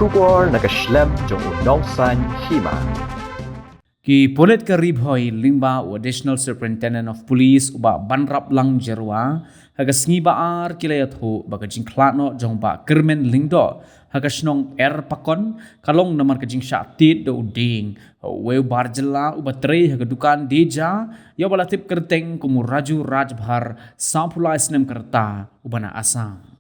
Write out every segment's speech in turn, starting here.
Shubor nakaslem jong unongsan hima. Ki polet ka ribhoy lingba o additional superintendent of police uba banrap lang jerwa haga sngiba ar kilayat ho baga jingklano jong ba kermen lingdo haga snong pakon kalong namar ka jing syatit do uding we barjela uba tre haga dukan deja ya balatip kerteng kumur raju rajbhar sampula isnem kerta ubana asang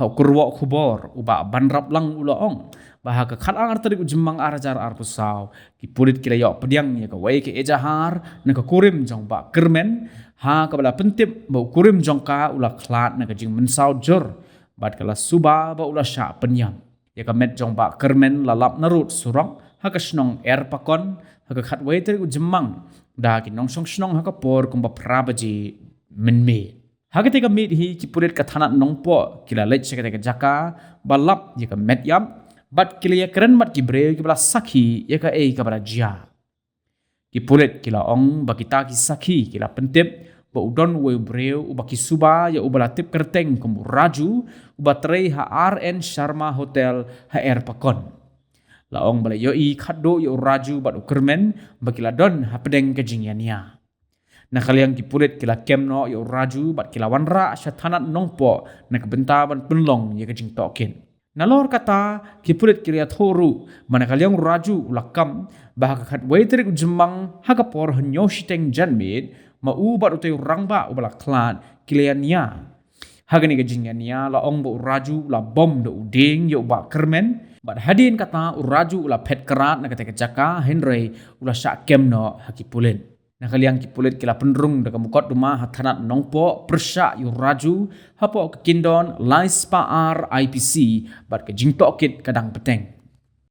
hau kurwa khubor uba banrap lang ulaong bahaga khalang artari ujemang arajar arpusau ki pulit kila yok pediang ya ka wai ke ejahar na ka kurim jong ba kermen ha ka bala pentip ba kurim jong ka ula klat na ka jing mensau jor bat kala suba ba ula sya penyam ya ka met jong ba kermen lalap narut surang ha ka snong pakon ha ka khat wai tari ujemang da ki nong song snong ha ka por kumba prabaji menme Hagati ka mit hi ki pulit ka thanat nongpo kila lech ka jaka balap ya ka met yam bat kila ya keren bat ki breu ki bala sakhi ya ka ka bala jia ki pulit kila ong bakita ki sakhi kila pentip ba udon we breu ubaki suba ya ubala tip kerteng kumbu raju ubatrei ha RN Sharma Hotel ha pakon la ong bala yo i khaddo yo raju bat ukermen bakila don ha pedeng ke jingyania na kaliang ki pulit kila kemno yo raju bat kila wanra syatanat nongpo na kebentaban penlong ya ke jing tokin Nalor kata ki pulit kiria thoru mana kaliang raju ulakam bahaka khat waiterik jemang haka por hanyo shiteng janmid ma ubat utay rangba ubala klan kiliania haga ni gajingania la ong bo raju la bom do uding yo ba kermen bat hadin kata uraju ula pet kerat na kata jaka henry ula syak kemno haki pulit na kaliang ki pulit kila penrung daga mukot rumah hathanat nongpo persya yu raju hapo ke kindon lais pa IPC bat ke jingtokit kadang peteng